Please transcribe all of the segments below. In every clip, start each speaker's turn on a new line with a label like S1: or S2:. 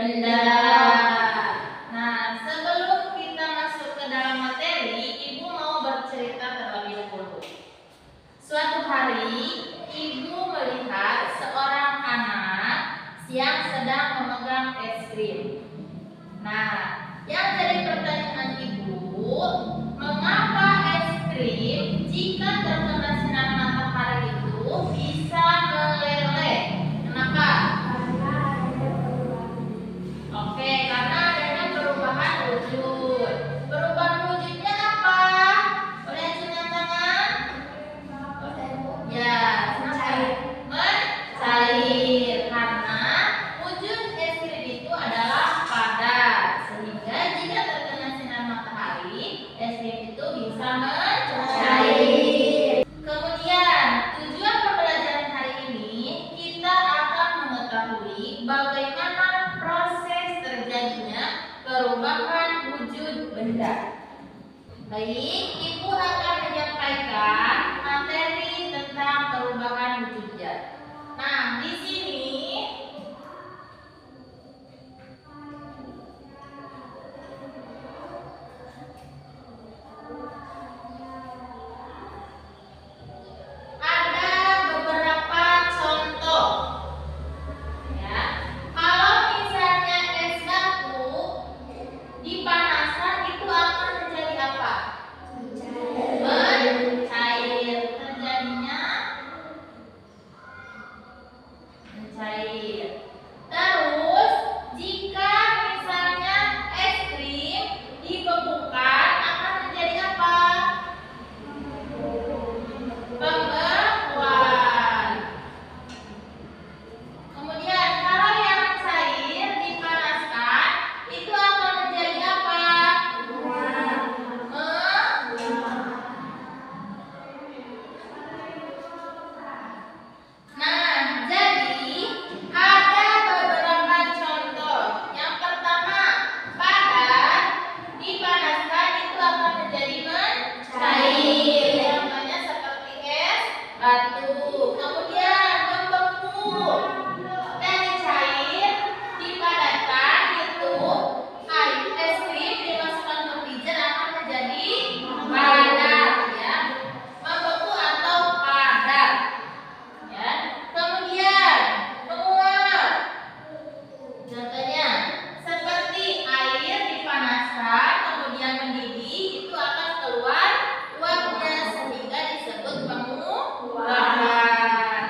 S1: benda. Nah, sebelum kita masuk ke dalam materi, Ibu mau bercerita terlebih dahulu. Suatu hari, Ibu melihat seorang anak yang sedang memegang es krim. Nah, yang jadi pertanyaan Ibu, mengapa es krim jika terkena sinar matahari itu bisa meleleh? Kenapa? Oke, karena adanya perubahan wujud. Perubahan wujudnya apa? Boleh angkat tangan? Ya, mencair. Karena wujud es krim itu adalah padat, sehingga jika terkena sinar matahari, es krim itu bisa mencair. Kemudian, tujuan pembelajaran hari ini kita akan mengetahui bagaimana proses terjadinya perubahan wujud benda. Baik, Ibu akan menyampaikan materi tentang perubahan wujud zat. Nah, di sini ada beberapa contoh. Ya, kalau misalnya es batu dipanaskan itu akan menjadi apa? Mencair. Terjadinya mencair. Terus jika misalnya es krim dibekukan akan menjadi apa? Pembekuan. Kemudian kalau yang cair dipanaskan itu akan menjadi apa? Nah, jadi ada beberapa contoh. Yang pertama, padat dipanaskan itu akan menjadi mencair. Contohnya seperti es batu. Kemudian membeku. Dari cair dipadatkan itu es krim dimasukkan ke freezer akan menjadi padat, ya. Membeku atau padat. Ya. Kemudian menguap. Contohnya seperti air dipanaskan kemudian mendidih itu akan keluar uapnya sehingga disebut penguapan.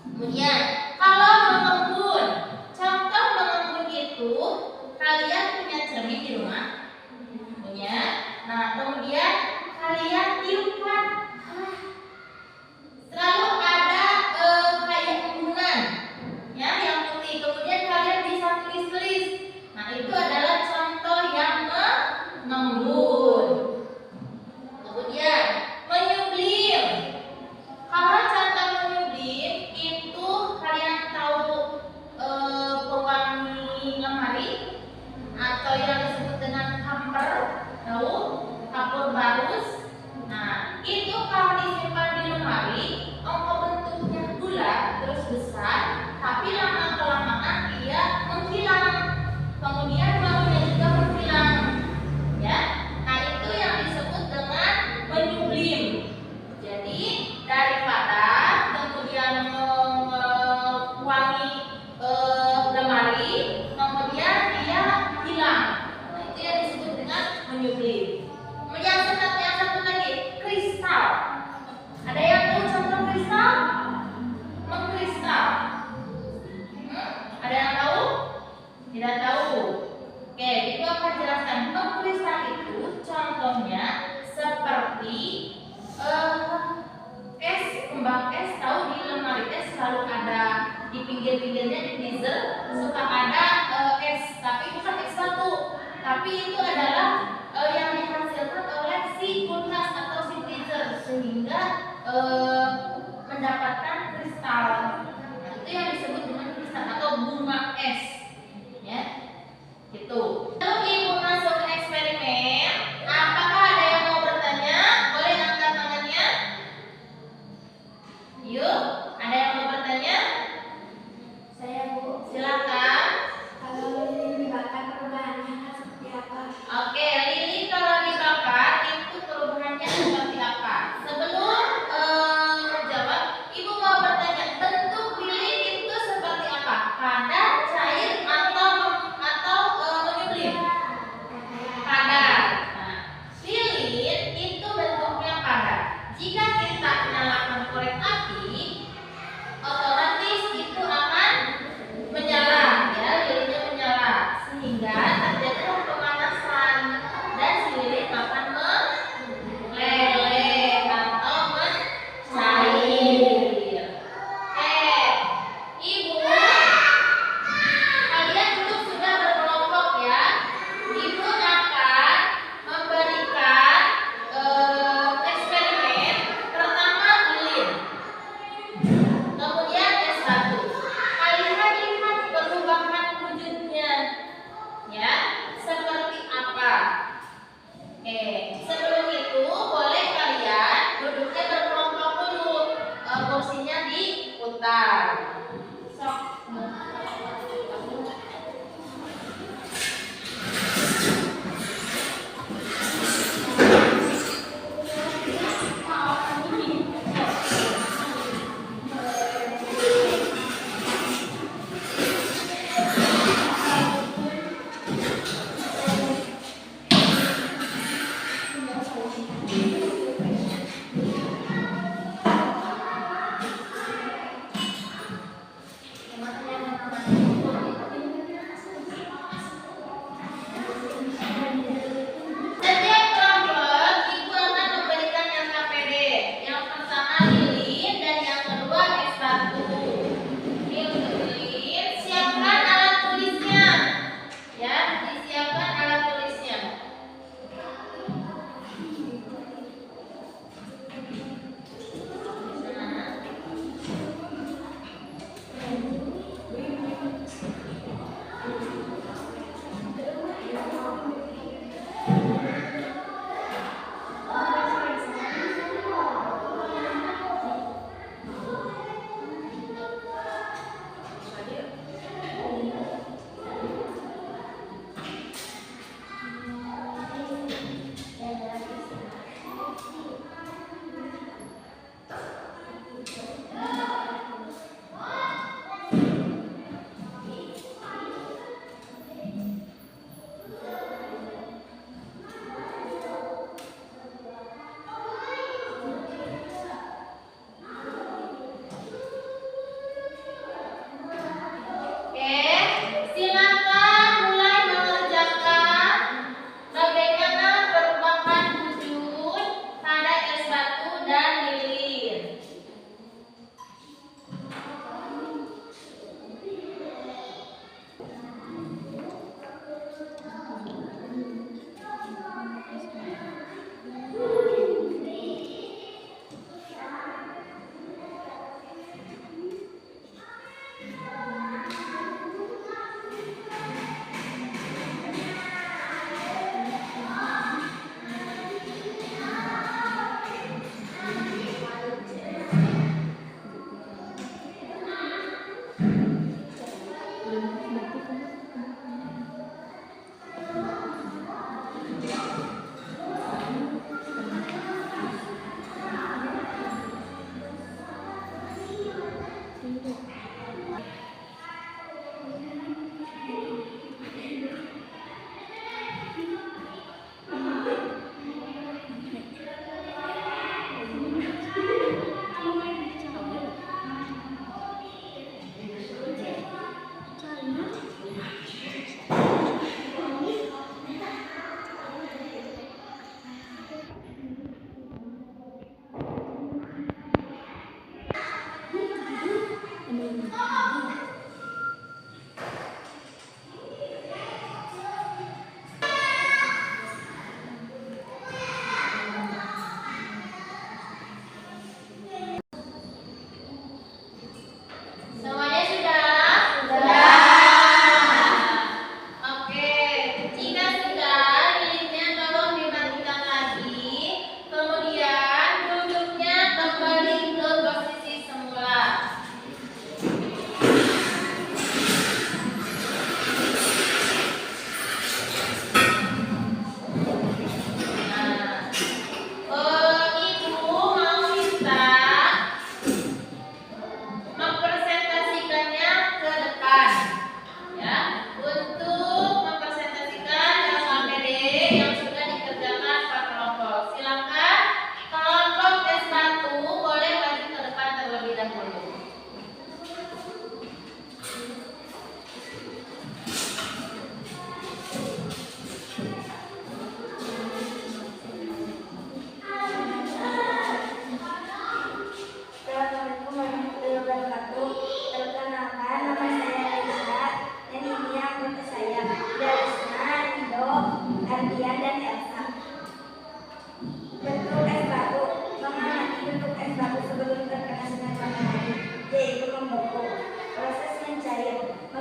S1: Kemudian kalau mengembun, contoh mengembun itu kalian punya cermin di rumah? Punya. Nah, kemudian kalian tiupkan. Selalu ada kayak embunan, ya, yang putih. Kemudian kalian bisa tulis-tulis. Nah, itu adalah contoh yang mengembun. Kemudian menyublim. Kalau contoh menyublim itu kalian tahu pewangi lemari atau yang disebut dengan kamper, tahu? Kapur barus. Nah, itu kalau disimpan di lemari, bentuknya bulat terus besar, tapi lama kelamaan dia menghilang. Kemudian baunya juga menghilang. Ya. Nah, itu yang disebut dengan menyublim. Jadi daripada kemudian mewangi lemari, kemudian dia hilang. Nah, itu yang disebut dengan menyublim. Kemudian yang satu lagi, kristal. Ada yang tahu contoh kristal? Mengkristal. Ada yang tahu? Tidak tahu. Oke, itu akan jelaskan. Mengkristal itu contohnya seperti es, kembang es. Tahu di lemari es selalu ada di pinggir-pinggirnya di freezer suka ada es, tapi bukan es batu, tapi itu adalah yang dihasilkan oleh si kulkas atau si freezer sehingga mendapatkan kristal. Nah, itu yang disebut dengan kristal atau bunga es, ya, gitu. Lalu Ibu masuk ke eksperimen. Apakah ada yang mau bertanya? Boleh angkat tangannya. Yuk, ada yang mau bertanya? Saya, Bu. Silakan. Oke, lilin kalau dibakar itu perubahannya seperti apa? Sebelum menjawab, Ibu mau bertanya, bentuk lilin itu seperti apa? Padat, cair, atau menyembelih? Padat. Nah, lilin itu bentuknya padat. Jika kita nyalakan korek api, otomatis itu akan menyala, ya, lilinnya menyala, sehingga terjadilah pemanasan dan si lilin akan meleleh atau mencair. Ibu, kalian duduk sudah berkelompok ya. Ibu akan memberikan eksperimen pertama lilin, kemudian es batu. Kalian lihat perubahan wujudnya, ya, seperti apa. Sebelum itu boleh kalian duduknya berkelompok dulu, kursinya diputar. Sok. Setiap kelompok Ibu akan memberikan yang KPD. Yang pertama lilin dan yang kedua es batu. Ini untuk lilin, siapkan alat tulisnya. Ya, disiapkan alat tulisnya. Silakan mulai mengerjakan bagaimana perubahan wujud pada es batu dan lilin.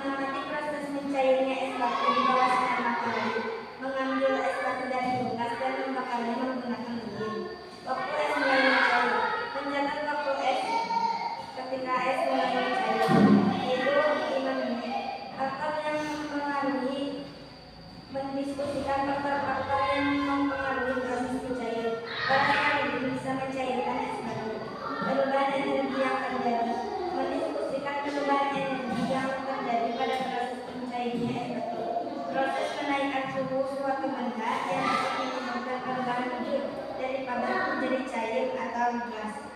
S2: mengamati proses mencairnya es batu di bawah sinar matahari, mengambil es batu dari kulkas dan membakarnya menggunakan lilin. Waktu es mulai mencair, mencatat waktu es ketika es mulai mencair, yaitu 5 menit. Faktor yang mempengaruhi, mendiskusikan faktor-faktor yang mempengaruhi proses mencair. Parasnya lilin bisa mencairkan es batu. Perubahan energi yang terjadi, mendiskusikan perubahan energi yang terjadi pada proses mencairnya es batu. Proses kenaikan suhu suatu benda yang dapat menyebabkan perubahan wujud dari padat menjadi cair atau gas.